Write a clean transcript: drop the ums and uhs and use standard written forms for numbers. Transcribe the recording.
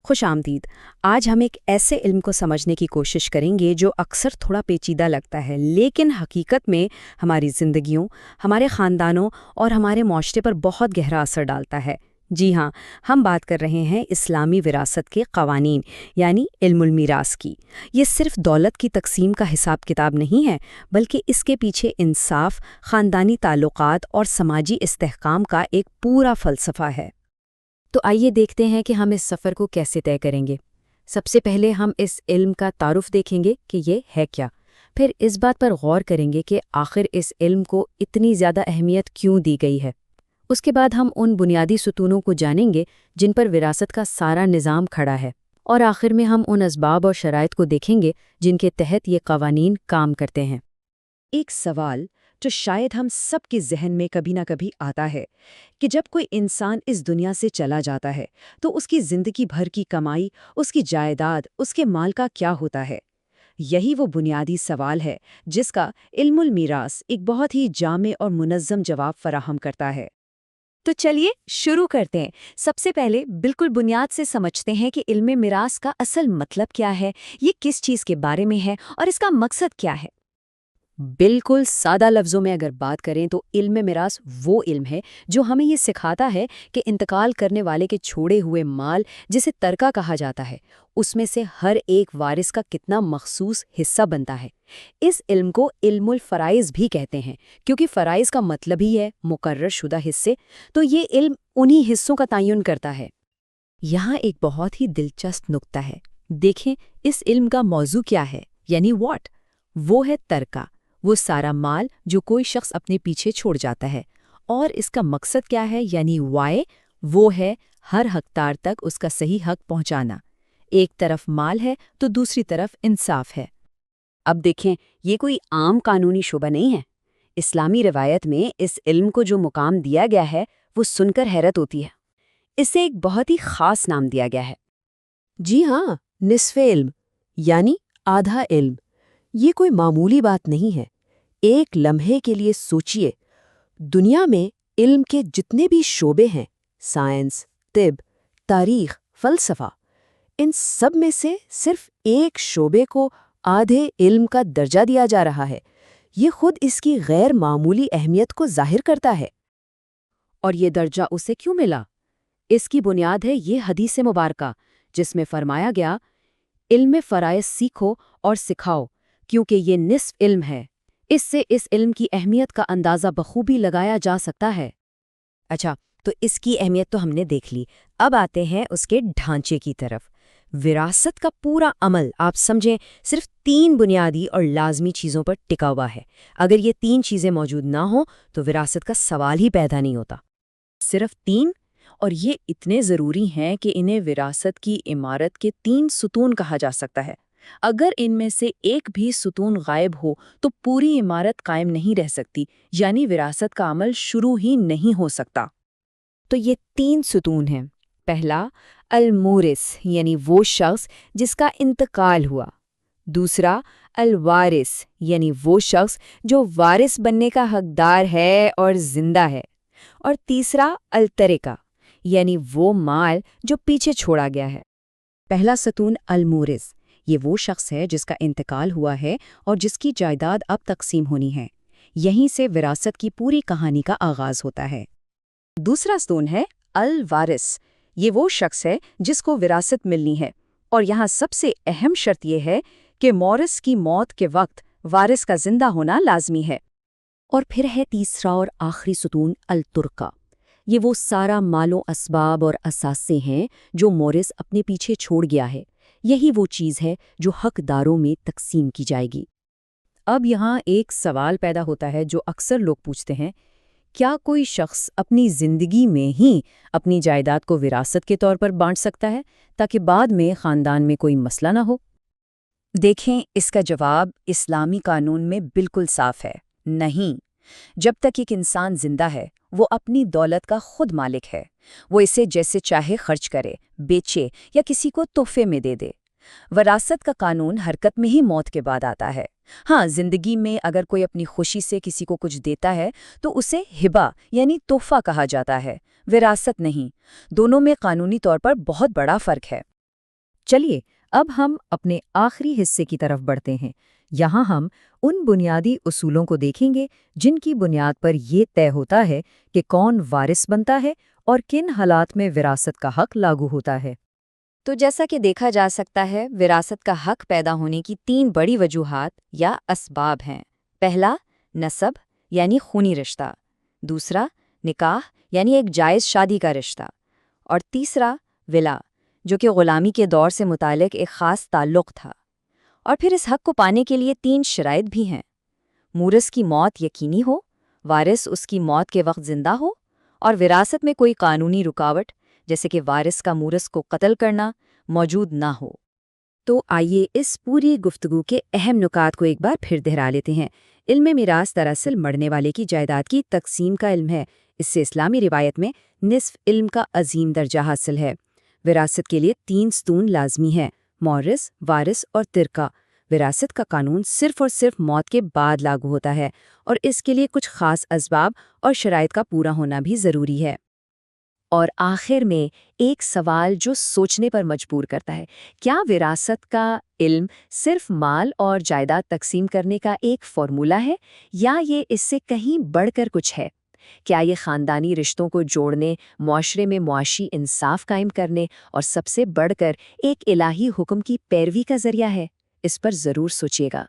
خوش آمدید۔ آج ہم ایک ایسے علم کو سمجھنے کی کوشش کریں گے جو اکثر تھوڑا پیچیدہ لگتا ہے، لیکن حقیقت میں ہماری زندگیوں، ہمارے خاندانوں اور ہمارے معاشرے پر بہت گہرا اثر ڈالتا ہے۔ جی ہاں، ہم بات کر رہے ہیں اسلامی وراثت کے قوانین یعنی علم المیراث کی۔ یہ صرف دولت کی تقسیم کا حساب کتاب نہیں ہے، بلکہ اس کے پیچھے انصاف، خاندانی تعلقات اور سماجی استحکام کا ایک پورا فلسفہ ہے۔ تو آئیے دیکھتے ہیں کہ ہم اس سفر کو کیسے طے کریں گے۔ سب سے پہلے ہم اس علم کا تعارف دیکھیں گے کہ یہ ہے کیا، پھر اس بات پر غور کریں گے کہ آخر اس علم کو اتنی زیادہ اہمیت کیوں دی گئی ہے۔ اس کے بعد ہم ان بنیادی ستونوں کو جانیں گے جن پر وراثت کا سارا نظام کھڑا ہے، اور آخر میں ہم ان اسباب اور شرائط کو دیکھیں گے جن کے تحت یہ قوانین کام کرتے ہیں۔ ایک سوال جو شاید ہم سب کے ذہن میں کبھی نہ کبھی آتا ہے کہ جب کوئی انسان اس دنیا سے چلا جاتا ہے تو اس کی زندگی بھر کی کمائی، اس کی جائیداد، اس کے مال کا کیا ہوتا ہے؟ یہی وہ بنیادی سوال ہے جس کا علم المیراث ایک بہت ہی جامع اور منظم جواب فراہم کرتا ہے۔ تو چلیے شروع کرتے ہیں۔ سب سے پہلے بالکل بنیاد سے سمجھتے ہیں کہ علم میراث کا اصل مطلب کیا ہے، یہ کس چیز کے بارے میں ہے اور اس کا مقصد کیا ہے۔ بالکل سادہ لفظوں میں اگر بات کریں تو علم میراث وہ علم ہے جو ہمیں یہ سکھاتا ہے کہ انتقال کرنے والے کے چھوڑے ہوئے مال، جسے ترکہ کہا جاتا ہے، اس میں سے ہر ایک وارث کا کتنا مخصوص حصہ بنتا ہے۔ اس علم کو علم الفرائض بھی کہتے ہیں، کیونکہ فرائض کا مطلب ہی ہے مقرر شدہ حصے، تو یہ علم انہی حصوں کا تعین کرتا ہے۔ یہاں ایک بہت ہی دلچسپ نکتہ ہے۔ دیکھیں اس علم کا موضوع کیا ہے، یعنی واٹ؟ وہ ہے ترکہ، وہ سارا مال جو کوئی شخص اپنے پیچھے چھوڑ جاتا ہے۔ اور اس کا مقصد کیا ہے، یعنی وائے، وہ ہے ہر حقدار تک اس کا صحیح حق پہنچانا۔ ایک طرف مال ہے تو دوسری طرف انصاف ہے۔ اب دیکھیں، یہ کوئی عام قانونی شعبہ نہیں ہے۔ اسلامی روایت میں اس علم کو جو مقام دیا گیا ہے وہ سن کر حیرت ہوتی ہے۔ اسے ایک بہت ہی خاص نام دیا گیا ہے۔ جی ہاں، نصف علم یعنی آدھا علم۔ یہ کوئی معمولی بات نہیں ہے۔ ایک لمحے کے لیے سوچئے، دنیا میں علم کے جتنے بھی شعبے ہیں، سائنس، طب، تاریخ، فلسفہ، ان سب میں سے صرف ایک شعبے کو آدھے علم کا درجہ دیا جا رہا ہے۔ یہ خود اس کی غیر معمولی اہمیت کو ظاہر کرتا ہے۔ اور یہ درجہ اسے کیوں ملا؟ اس کی بنیاد ہے یہ حدیث مبارکہ جس میں فرمایا گیا، علم فرائض سیکھو اور سکھاؤ، کیونکہ یہ نصف علم ہے۔ اس سے اس علم کی اہمیت کا اندازہ بخوبی لگایا جا سکتا ہے۔ اچھا، تو اس کی اہمیت تو ہم نے دیکھ لی، اب آتے ہیں اس کے ڈھانچے کی طرف۔ وراثت کا پورا عمل آپ سمجھیں صرف 3 بنیادی اور لازمی چیزوں پر ٹکا ہوا ہے۔ اگر یہ 3 چیزیں موجود نہ ہوں تو وراثت کا سوال ہی پیدا نہیں ہوتا۔ صرف 3؟ اور یہ اتنے ضروری ہیں کہ انہیں وراثت کی عمارت کے 3 ستون کہا جا سکتا ہے۔ اگر ان میں سے ایک بھی ستون غائب ہو تو پوری عمارت قائم نہیں رہ سکتی، یعنی وراثت کا عمل شروع ہی نہیں ہو سکتا۔ تو یہ 3 ستون ہیں۔ پہلا، المورث یعنی وہ شخص جس کا انتقال ہوا۔ دوسرا، الوارث یعنی وہ شخص جو وارث بننے کا حقدار ہے اور زندہ ہے۔ اور تیسرا، الترکہ یعنی وہ مال جو پیچھے چھوڑا گیا ہے۔ پہلا ستون المورث، یہ وہ شخص ہے جس کا انتقال ہوا ہے اور جس کی جائیداد اب تقسیم ہونی ہے۔ یہیں سے وراثت کی پوری کہانی کا آغاز ہوتا ہے۔ دوسرا ستون ہے الوارث، یہ وہ شخص ہے جس کو وراثت ملنی ہے، اور یہاں سب سے اہم شرط یہ ہے کہ مورث کی موت کے وقت وارث کا زندہ ہونا لازمی ہے۔ اور پھر ہے تیسرا اور آخری ستون الترکہ، یہ وہ سارا مال و اسباب اور اثاثے ہیں جو مورث اپنے پیچھے چھوڑ گیا ہے۔ یہی وہ چیز ہے جو حقداروں میں تقسیم کی جائے گی۔ اب یہاں ایک سوال پیدا ہوتا ہے جو اکثر لوگ پوچھتے ہیں، کیا کوئی شخص اپنی زندگی میں ہی اپنی جائیداد کو وراثت کے طور پر بانٹ سکتا ہے تاکہ بعد میں خاندان میں کوئی مسئلہ نہ ہو؟ دیکھیں، اس کا جواب اسلامی قانون میں بالکل صاف ہے، نہیں۔ جب تک ایک انسان زندہ ہے وہ اپنی دولت کا خود مالک ہے۔ وہ اسے جیسے چاہے خرچ کرے، بیچے یا کسی کو تحفے میں دے دے۔ وراثت کا قانون حرکت میں ہی موت کے بعد آتا ہے۔ ہاں، زندگی میں اگر کوئی اپنی خوشی سے کسی کو کچھ دیتا ہے تو اسے ہبہ یعنی تحفہ کہا جاتا ہے، وراثت نہیں۔ دونوں میں قانونی طور پر بہت بڑا فرق ہے۔ چلیے اب ہم اپنے آخری حصے کی طرف بڑھتے ہیں۔ یہاں ہم ان بنیادی اصولوں کو دیکھیں گے جن کی بنیاد پر یہ طے ہوتا ہے کہ کون وارث بنتا ہے اور کن حالات میں وراثت کا حق لاگو ہوتا ہے۔ تو جیسا کہ دیکھا جا سکتا ہے، وراثت کا حق پیدا ہونے کی 3 بڑی وجوہات یا اسباب ہیں۔ پہلا، نسب یعنی خونی رشتہ۔ دوسرا، نکاح یعنی ایک جائز شادی کا رشتہ۔ اور تیسرا، ولا، جو کہ غلامی کے دور سے متعلق ایک خاص تعلق تھا۔ اور پھر اس حق کو پانے کے لیے 3 شرائط بھی ہیں۔ مورث کی موت یقینی ہو، وارث اس کی موت کے وقت زندہ ہو، اور وراثت میں کوئی قانونی رکاوٹ جیسے کہ وارث کا مورث کو قتل کرنا موجود نہ ہو۔ تو آئیے اس پوری گفتگو کے اہم نکات کو ایک بار پھر دہرا لیتے ہیں۔ علم میراث دراصل مرنے والے کی جائیداد کی تقسیم کا علم ہے۔ اس سے اسلامی روایت میں نصف علم کا عظیم درجہ حاصل ہے۔ وراثت کے لیے 3 ستون لازمی ہیں: مورث، وارث اور ترکہ۔ وراثت کا قانون صرف اور صرف موت کے بعد لاگو ہوتا ہے، اور اس کے لیے کچھ خاص اسباب اور شرائط کا پورا ہونا بھی ضروری ہے۔ اور آخر میں ایک سوال جو سوچنے پر مجبور کرتا ہے، کیا وراثت کا علم صرف مال اور جائیداد تقسیم کرنے کا ایک فارمولہ ہے، یا یہ اس سے کہیں بڑھ کر کچھ ہے؟ کیا یہ خاندانی رشتوں کو جوڑنے، معاشرے میں معاشی انصاف قائم کرنے اور سب سے بڑھ کر ایک الہی حکم کی پیروی کا ذریعہ ہے؟ اس پر ضرور سوچیے گا۔